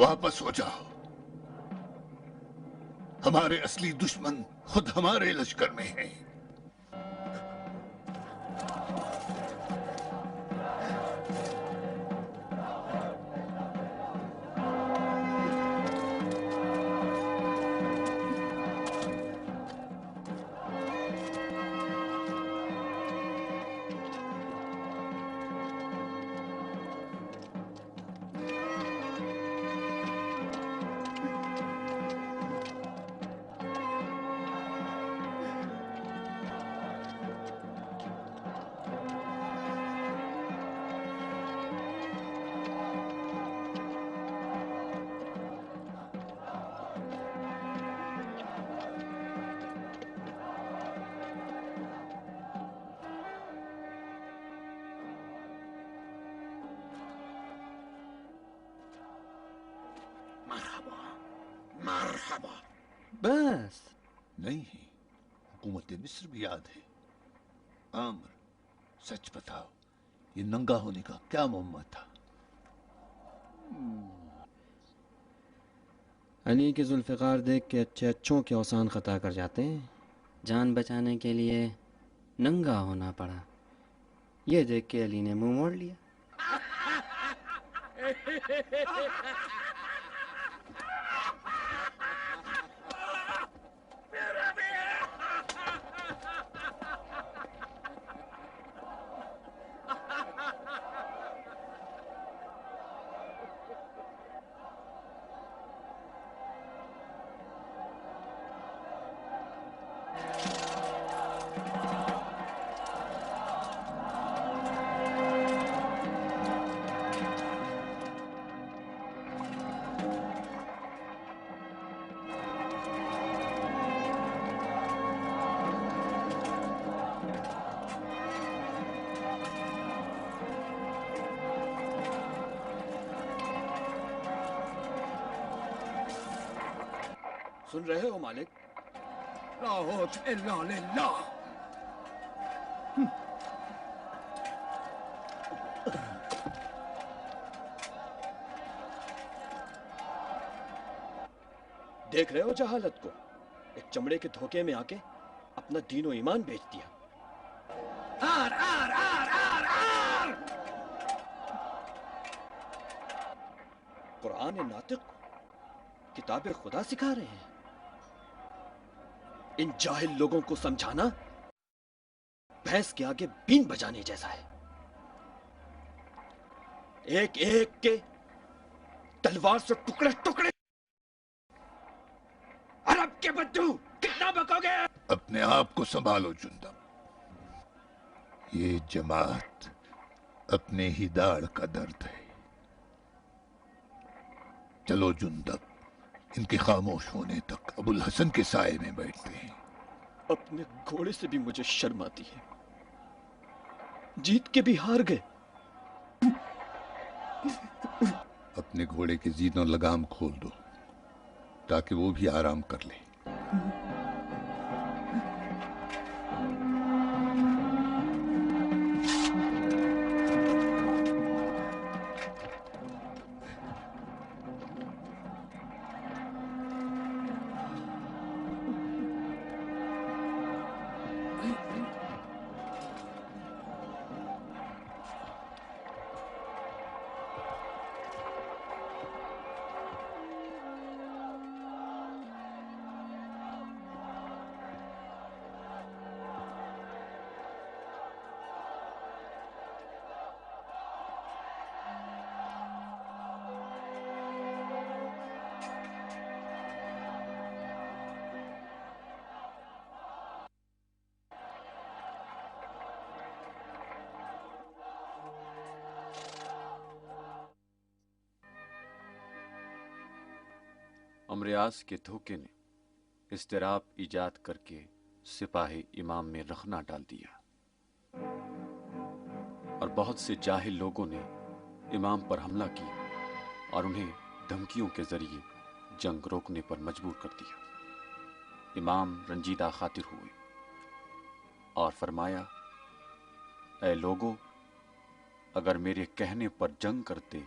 واپس ہو جاؤ. ہمارے اصلی دشمن خود ہمارے لشکر میں ہیں. مرحبا. بس نہیں، حکومت مصر بھی یاد ہے. عامر، سچ بتاؤ، یہ ننگا ہونے کا کیا معمہ تھا؟ علی کے ذوالفقار دیکھ کے اچھے اچھوں کے اوسان خطا کر جاتے ہیں. جان بچانے کے لیے ننگا ہونا پڑا. یہ دیکھ کے علی نے منہ موڑ لیا. سن رہے ہو مالک؟ لا قوت الا للہ. دیکھ رہے ہو جہالت کو؟ ایک چمڑے کے دھوکے میں آ کے اپنا دین و ایمان بیچ دیا. آر آر آر آر آر. قرآن ناطق کتاب خدا سکھا رہے ہیں. ان جاہل لوگوں کو سمجھانا بھینس کے آگے بین بجانے جیسا ہے. ایک ایک کے تلوار سے ٹکڑے ٹکڑے. عرب کے بدو کتنا بکو گے؟ اپنے آپ کو سنبھالو جندب. یہ جماعت اپنے ہی داڑھ کا درد ہے. چلو جندب، ان کے خاموش ہونے تک ابو الحسن کے سائے میں بیٹھتے ہیں. اپنے گھوڑے سے بھی مجھے شرم آتی ہے. جیت کے بھی ہار گئے. اپنے گھوڑے کے زینوں لگام کھول دو تاکہ وہ بھی آرام کر لے. امریاس کے دھوکے نے اضطراب ایجاد کر کے سپاہی امام میں رخنا ڈال دیا اور بہت سے جاہل لوگوں نے امام پر حملہ کیا اور انہیں دھمکیوں کے ذریعے جنگ روکنے پر مجبور کر دیا. امام رنجیدہ خاطر ہوئے اور فرمایا، اے لوگو، اگر میرے کہنے پر جنگ کرتے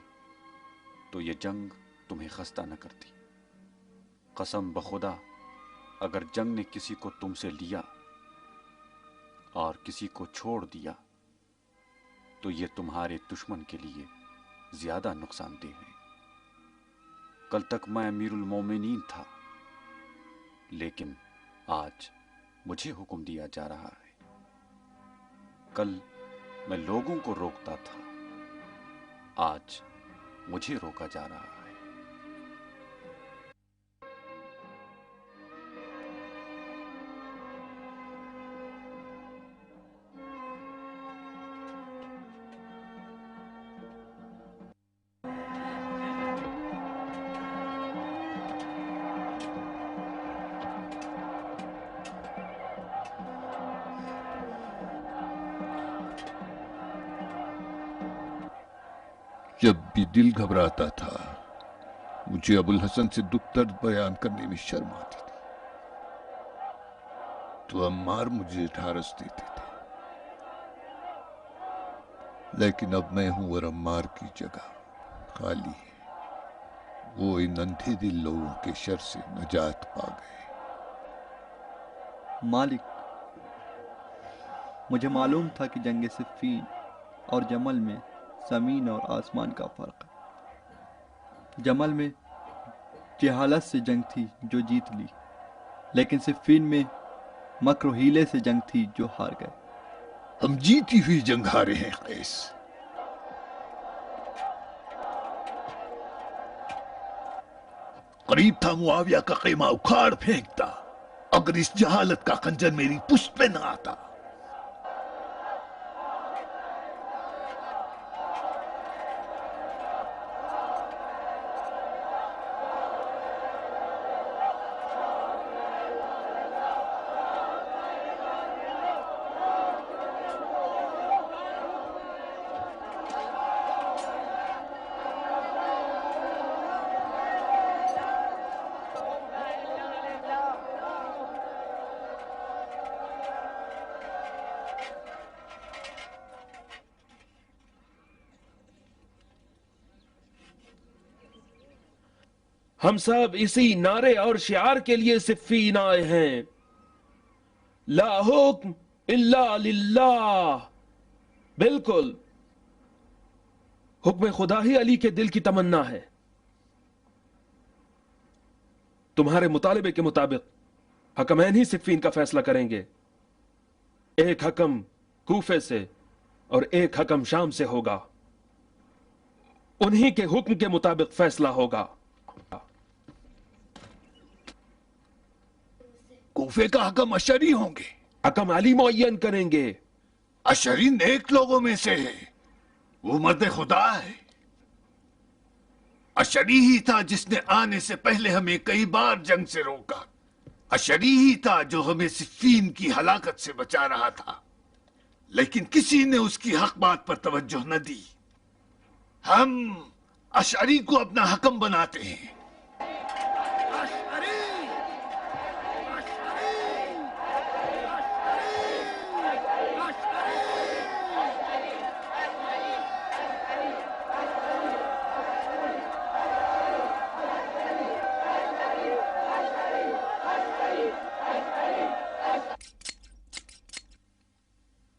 تو یہ جنگ تمہیں خستہ نہ کرتی۔ قسم بخدا اگر جنگ نے کسی کو تم سے لیا اور کسی کو چھوڑ دیا تو یہ تمہارے دشمن کے لیے زیادہ نقصان دہ ہے۔ کل تک میں امیر المومنین تھا، لیکن آج مجھے حکم دیا جا رہا ہے۔ کل میں لوگوں کو روکتا تھا، آج مجھے روکا جا رہا ہے۔ جب بھی دل گھبراتا تھا مجھے ابوالحسن سے دکھ درد بیان کرنے میں شرم آتی تھی، تو عمار مجھے ڈھارس دیتے تھے، لیکن اب میں ہوں اور عمار کی جگہ خالی ہے۔ وہ ان اندھے دل لوگوں کے شر سے نجات پا گئے۔ مالک، مجھے معلوم تھا کہ جنگ صفین اور جمل میں زمین اور آسمان کا فرق ہے۔ جمل میں جہالت سے جنگ تھی جو جیت لی، لیکن صفین میں مکر و حیلے سے جنگ تھی جو ہار گئے۔ ہم جیتی ہوئی جنگ ہارے ہیں قیس۔ قریب تھا معاویہ کا خیمہ اکھاڑ پھینکتا اگر اس جہالت کا خنجر میری پشت پہ نہ آتا۔ ہم سب اسی نعرے اور شعار کے لیے صفین آئے ہیں، لا حکم الا للہ۔ بالکل، حکم خدا ہی علی کے دل کی تمنا ہے۔ تمہارے مطالبے کے مطابق حکمین ہی صفین کا فیصلہ کریں گے۔ ایک حکم کوفے سے اور ایک حکم شام سے ہوگا، انہی کے حکم کے مطابق فیصلہ ہوگا۔ کوفے کا حکم اشری ہوں گے؟ حکم علی معین کریں گے۔ اشری نیک لوگوں میں سے ہے، وہ مرد خدا ہے۔ اشری ہی تھا جس نے آنے سے پہلے ہمیں کئی بار جنگ سے روکا۔ اشری ہی تھا جو ہمیں صفین کی ہلاکت سے بچا رہا تھا، لیکن کسی نے اس کی حق بات پر توجہ نہ دی۔ ہم اشری کو اپنا حکم بناتے ہیں۔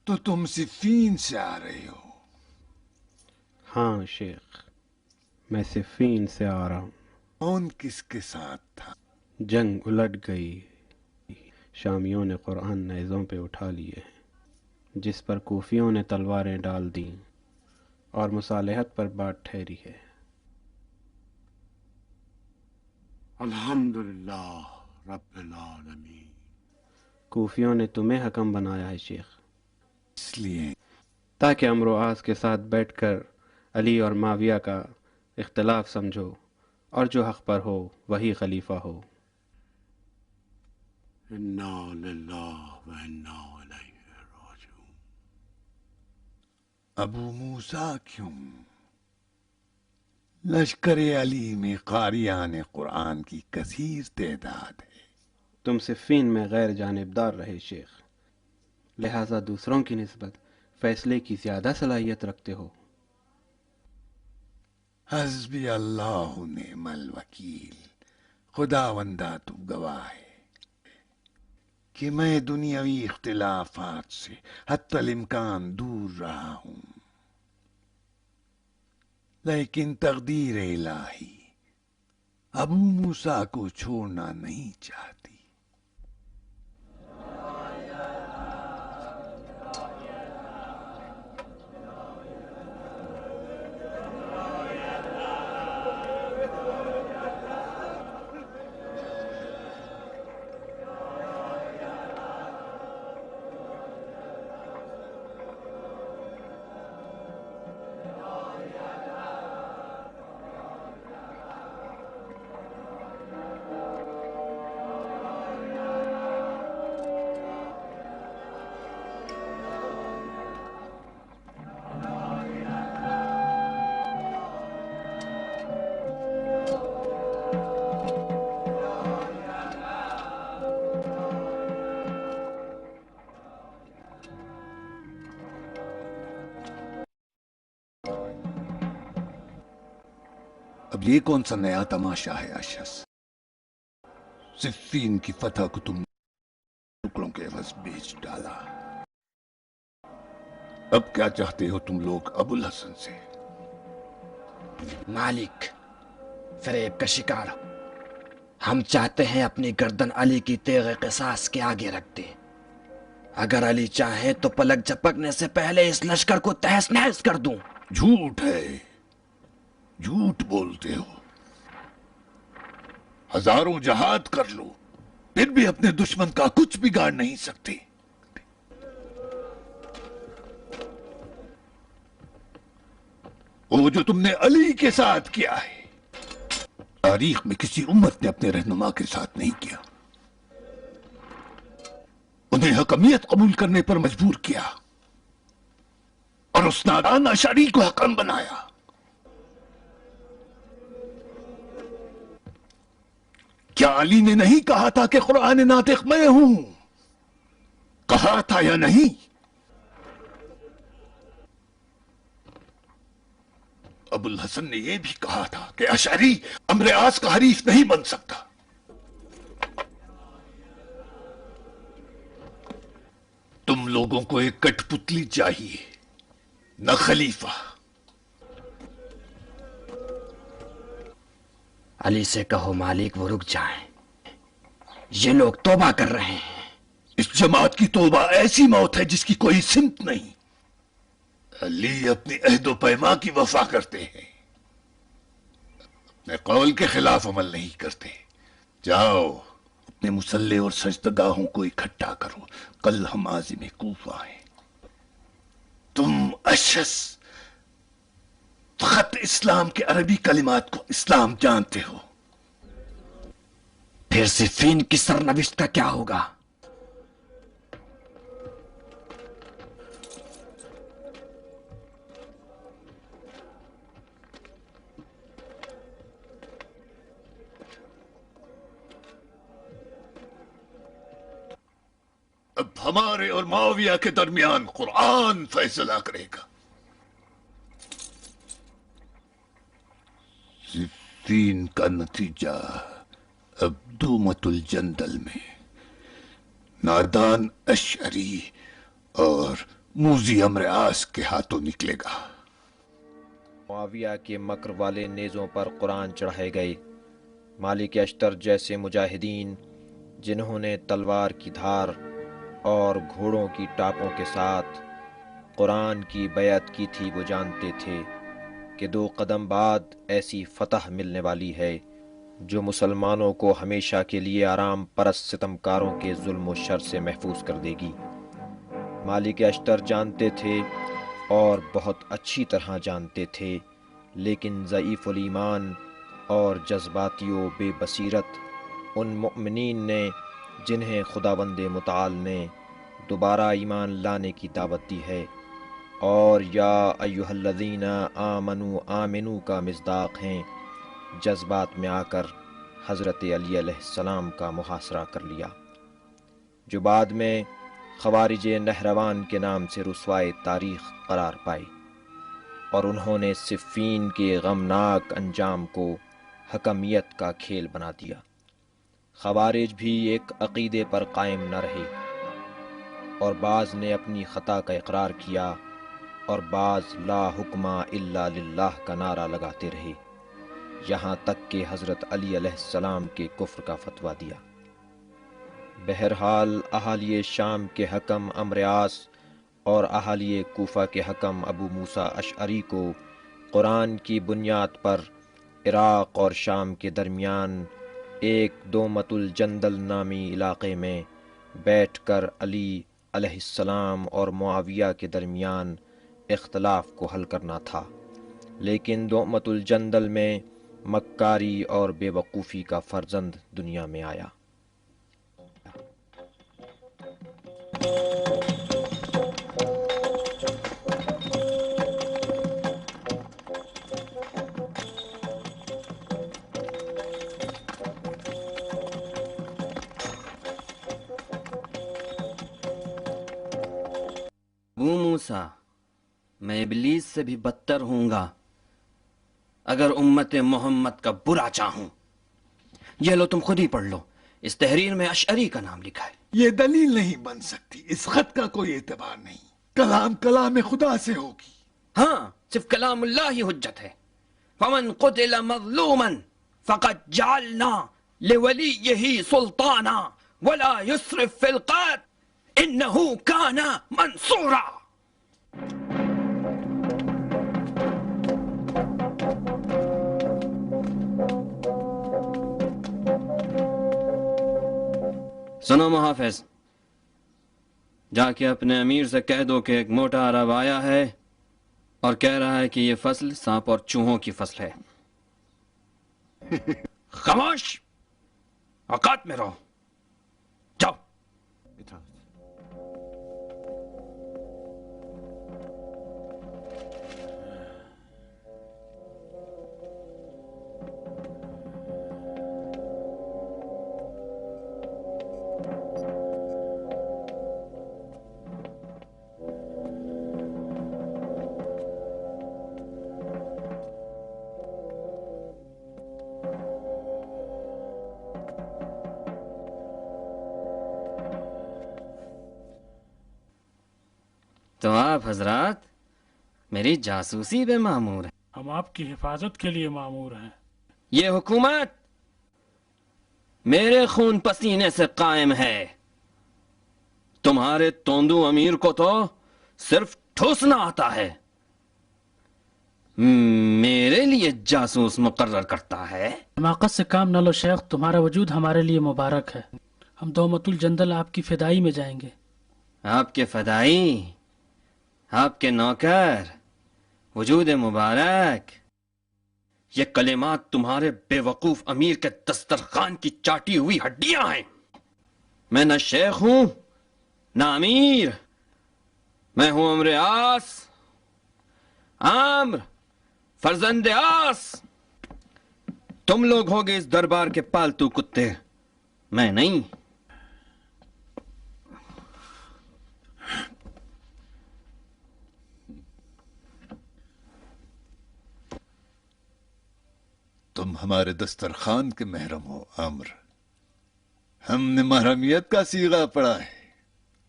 تو تم صفین سے آ رہے ہو؟ ہاں شیخ، میں صفین سے آ رہا ہوں۔ کون کس کے ساتھ تھا؟ جنگ الٹ گئی، شامیوں نے قرآن نیزوں پہ اٹھا لیے ہیں، جس پر کوفیوں نے تلواریں ڈال دیں اور مصالحت پر بات ٹھہری ہے۔ الحمدللہ رب العالمین۔ کوفیوں نے تمہیں حکم بنایا ہے شیخ، اس لیے تاکہ امر و آز کے ساتھ بیٹھ کر علی اور معاویہ کا اختلاف سمجھو اور جو حق پر ہو وہی خلیفہ ہو۔ انا للہ و انا الیہ راجعون۔ ابو موسیٰ کیوں؟ لشکر علی میں قاریان قرآن کی کثیر تعداد ہے۔ تم صفین میں غیر جانبدار رہے شیخ، لہذا دوسروں کی نسبت فیصلے کی زیادہ صلاحیت رکھتے ہو۔ حسبی اللہ و نعم الوکیل، خداوندا تو گواہ ہے کہ میں دنیاوی اختلافات سے حتی الامکان دور رہا ہوں، لیکن تقدیر الہی ابو موسیٰ کو چھوڑنا نہیں چاہتی۔ اب یہ کون سا نیا تماشا ہے اشس؟ صفین کی فتح کو تم ٹکڑوں کے عوض بیچ ڈالا، اب کیا چاہتے ہو تم لوگ ابو الحسن سے؟ مالک، فریب کا شکار ہم چاہتے ہیں اپنی گردن علی کی تیغ قصاص کے آگے رکھ دیں۔ اگر علی چاہے تو پلک جھپکنے سے پہلے اس لشکر کو تہس نہس کر دوں۔ جھوٹ ہے، جھوٹ بولتے ہو۔ ہزاروں جہاد کر لو پھر بھی اپنے دشمن کا کچھ بگاڑ نہیں سکتے۔ وہ جو تم نے علی کے ساتھ کیا ہے، تاریخ میں کسی امت نے اپنے رہنما کے ساتھ نہیں کیا۔ انہیں حکمیت قبول کرنے پر مجبور کیا اور اس نادان اشعری کو حکم بنایا۔ کیا علی نے نہیں کہا تھا کہ قرآن ناطق میں ہوں؟ کہا تھا یا نہیں؟ ابو الحسن نے یہ بھی کہا تھا کہ اشعری عمرو عاص کا حریف نہیں بن سکتا۔ تم لوگوں کو ایک کٹ پتلی چاہیے، نہ خلیفہ۔ علی سے کہو مالک وہ رک جائیں، یہ لوگ توبہ کر رہے ہیں۔ اس جماعت کی توبہ ایسی موت ہے جس کی کوئی سمت نہیں۔ علی اپنی عہد و پیما کی وفا کرتے ہیں، اپنے قول کے خلاف عمل نہیں کرتے۔ جاؤ اپنے مسلح اور سجدگاہوں کو اکٹھا کرو، کل ہم عازم کوفہ ہیں۔ تم اشس فقط اسلام کے عربی کلمات کو اسلام جانتے ہو۔ پھر صفین کی سرنوشت کا کیا ہوگا؟ اب ہمارے اور معاویہ کے درمیان قرآن فیصلہ کرے گا۔ صفین کا نتیجہ اب دومت الجندل میں نادان اشعری اور موذی عمرو عاص کے ہاتھوں نکلے گا۔ معاویہ کے مکر والے نیزوں پر قرآن چڑھائے گئے۔ مالک اشتر جیسے مجاہدین جنہوں نے تلوار کی دھار اور گھوڑوں کی ٹاپوں کے ساتھ قرآن کی بیعت کی تھی، وہ جانتے تھے کہ 2 قدم بعد ایسی فتح ملنے والی ہے جو مسلمانوں کو ہمیشہ کے لیے آرام پرست ستمکاروں کے ظلم و شر سے محفوظ کر دے گی۔ مالک اشتر جانتے تھے اور بہت اچھی طرح جانتے تھے، لیکن ضعیف الایمان اور جذباتی و بے بصیرت ان مؤمنین نے جنہیں خداوند متعال نے دوبارہ ایمان لانے کی دعوت دی ہے اور یا ایھا الذین آمنوا آمنو کا مصداق ہیں، جذبات میں آ کر حضرت علی علیہ السلام کا محاصرہ کر لیا، جو بعد میں خوارج نہروان کے نام سے رسوائے تاریخ قرار پائے اور انہوں نے صفین کے غمناک انجام کو حکمیت کا کھیل بنا دیا۔ خوارج بھی ایک عقیدے پر قائم نہ رہے، اور بعض نے اپنی خطا کا اقرار کیا اور بعض لا حکم الا للہ کا نعرہ لگاتے رہے، یہاں تک کہ حضرت علی علیہ السلام کے کفر کا فتویٰ دیا۔ بہرحال اہالی شام کے حکم عمرو عاص اور اہالی کوفہ کے حکم ابو موسیٰ اشعری کو قرآن کی بنیاد پر عراق اور شام کے درمیان ایک دومت الجندل نامی علاقے میں بیٹھ کر علی علیہ السلام اور معاویہ کے درمیان اختلاف کو حل کرنا تھا، لیکن دومت الجندل میں مکاری اور بے وقوفی کا فرزند دنیا میں آیا۔ ابو موسیٰ، میں ابلیس سے بھی بدتر ہوں گا اگر امت محمد کا برا چاہوں۔ یہ لو تم خود ہی پڑھ لو، اس تحریر میں اشعری کا نام لکھا ہے۔ یہ دلیل نہیں بن سکتی، اس خط کا کوئی اعتبار نہیں، کلام خدا سے ہوگی۔ ہاں، صرف کلام اللہ ہی حجت ہے۔ فمن قتل مظلوما فقد جعلنا لولیہ سلطانا ولا يسرف في القتل انه كان منصورا۔ سنو محافظ، جا کے اپنے امیر سے کہہ دو کہ ایک موٹا عرب آیا ہے اور کہہ رہا ہے کہ یہ فصل سانپ اور چوہوں کی فصل ہے۔ خاموش، اوقات میں رہو، جاؤ۔ تو آپ حضرات میری جاسوسی پہ مامور ہیں؟ ہم آپ کی حفاظت کے لیے مامور ہیں۔ یہ حکومت میرے خون پسینے سے قائم ہے، تمہارے توندو امیر کو تو صرف ٹھوسنا آتا ہے، میرے لیے جاسوس مقرر کرتا ہے۔ حماقت سے کام نہ لو شیخ، تمہارا وجود ہمارے لیے مبارک ہے۔ ہم دومت الجندل آپ کی فدائی میں جائیں گے۔ آپ کے فدائی، آپ کے نوکر، وجود مبارک، یہ کلمات تمہارے بے وقوف امیر کے دسترخوان کی چاٹی ہوئی ہڈیاں ہیں۔ میں نہ شیخ ہوں نہ امیر، میں ہوں عمرو عاص، عامر فرزند عاص۔ تم لوگ ہوگے اس دربار کے پالتو کتے، میں نہیں۔ تم ہمارے دسترخوان کے محرم ہو عمر، ہم نے محرمیت کا صیغہ پڑھا ہے،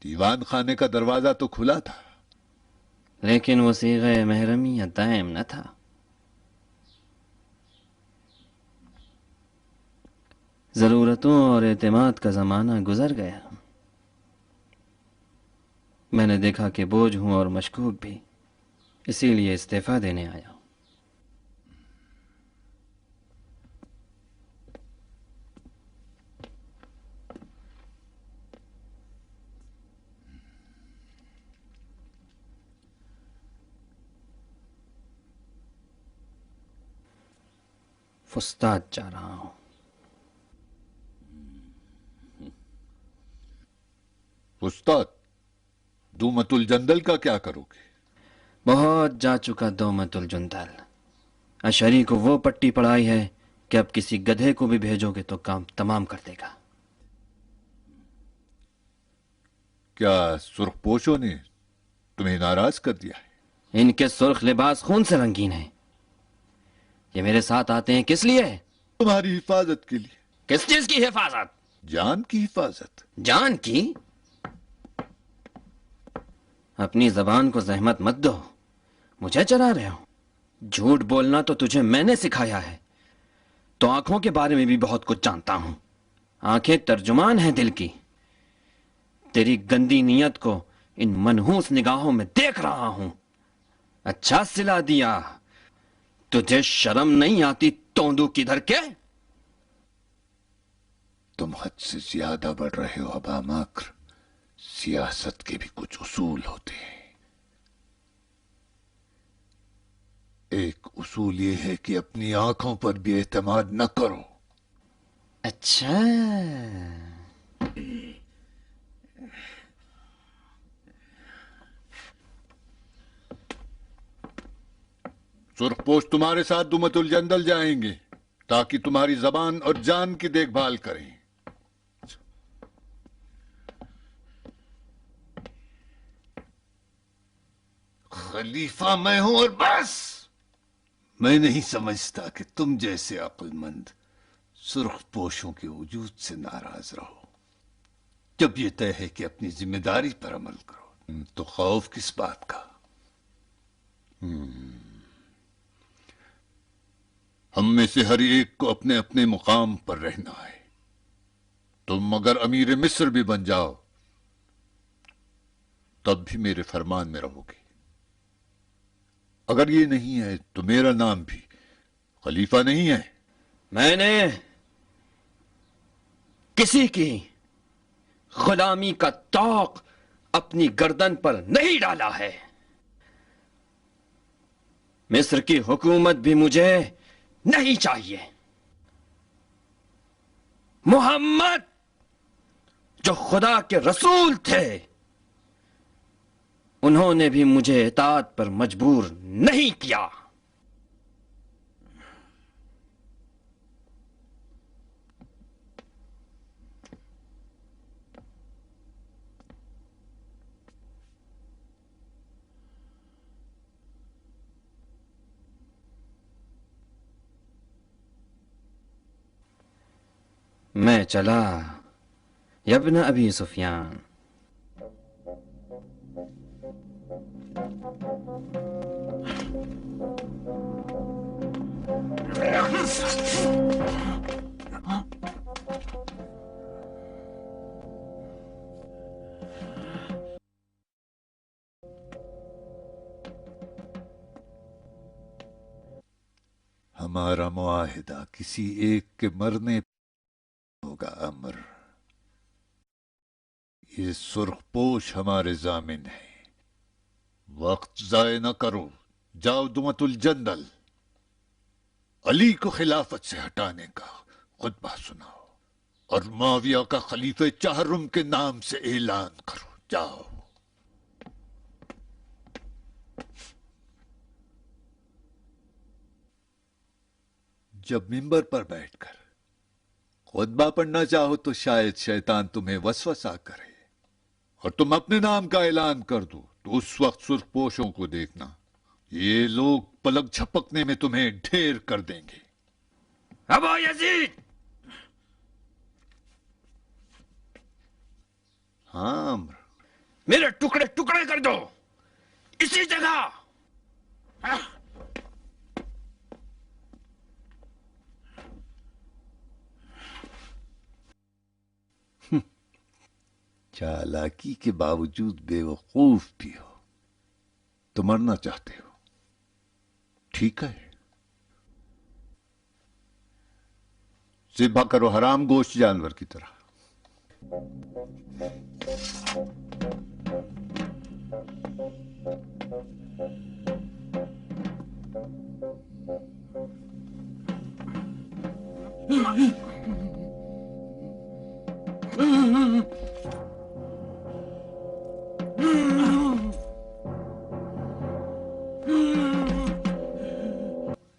دیوان خانے کا دروازہ تو کھلا تھا، لیکن وہ صیغہ محرمیت دائم نہ تھا۔ ضرورتوں اور اعتماد کا زمانہ گزر گیا، میں نے دیکھا کہ بوجھ ہوں اور مشکوک بھی، اسی لیے استعفیٰ دینے آیا ہوں۔ فسطاط جا رہا ہوں۔ استاد، دومت الجندل کا کیا کرو گے؟ بہت جا چکا دومت الجندل، اشعری کو وہ پٹی پڑھائی ہے کہ اب کسی گدھے کو بھی بھیجو گے تو کام تمام کر دے گا۔ کیا سرخ پوشوں نے تمہیں ناراض کر دیا ہے؟ ان کے سرخ لباس خون سے رنگین ہیں. یہ میرے ساتھ آتے ہیں کس لیے؟ تمہاری حفاظت کے لیے. کس چیز کی حفاظت؟ جان کی حفاظت. جان کی؟ اپنی زبان کو زحمت مت دو، مجھے چلا رہے ہو. جھوٹ بولنا تو تجھے میں نے سکھایا ہے. تو آنکھوں کے بارے میں بھی بہت کچھ جانتا ہوں. آنکھیں ترجمان ہیں دل کی. تیری گندی نیت کو ان منحوس نگاہوں میں دیکھ رہا ہوں. اچھا سلا دیا. تجھے شرم نہیں آتی توندو کدھر کے؟ تم حد سے زیادہ بڑھ رہے ہو ابا مکر. سیاست کے بھی کچھ اصول ہوتے ہیں. ایک اصول یہ ہے کہ اپنی آنکھوں پر بھی اعتماد نہ کرو. اچھا، سرخ پوش تمہارے ساتھ دمت الجندل جائیں گے تاکہ تمہاری زبان اور جان کی دیکھ بھال کریں. خلیفہ میں ہوں اور بس. میں نہیں سمجھتا کہ تم جیسے عقل مند سرخ پوشوں کے وجود سے ناراض رہو. جب یہ طے ہے کہ اپنی ذمہ داری پر عمل کرو تو خوف کس بات کا؟ ہم میں سے ہر ایک کو اپنے اپنے مقام پر رہنا ہے. تم اگر امیر مصر بھی بن جاؤ تب بھی میرے فرمان میں رہو گے. اگر یہ نہیں ہے تو میرا نام بھی خلیفہ نہیں ہے. میں نے کسی کی غلامی کا طوق اپنی گردن پر نہیں ڈالا ہے. مصر کی حکومت بھی مجھے نہیں چاہیے. محمد جو خدا کے رسول تھے انہوں نے بھی مجھے اطاعت پر مجبور نہیں کیا. میں چلا یا ابن ابی سفیان. ہمارا معاہدہ کسی ایک کے مرنے ہوگا امر. یہ سرخ پوش ہمارے ضامن ہیں. وقت ضائع نہ کرو. جاؤ دمت الجندل علی کو خلافت سے ہٹانے کا خطبہ سناؤ اور معاویہ کا خلیفہ چہرم کے نام سے اعلان کرو. جاؤ. جب منبر پر بیٹھ کر خطبہ پڑھنا چاہو تو شاید شیطان تمہیں وسوسہ کرے اور تم اپنے نام کا اعلان کر دو تو اس وقت سرخ پوشوں کو دیکھنا یہ لوگ پلک جھپکنے میں تمہیں ڈھیر کر دیں گے. ابو یزید! ہاں امر. میرے ٹکڑے ٹکڑے کر دو اسی جگہ. چالاکی کے باوجود بے وقوف بھی ہو تو مرنا چاہتے ہو. ٹھیک ہے، ذبح کرو حرام گوشت جانور کی طرح.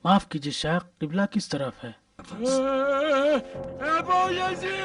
معاف کیجیے شیخ، قبلہ کس طرف ہے؟ ابو یزید!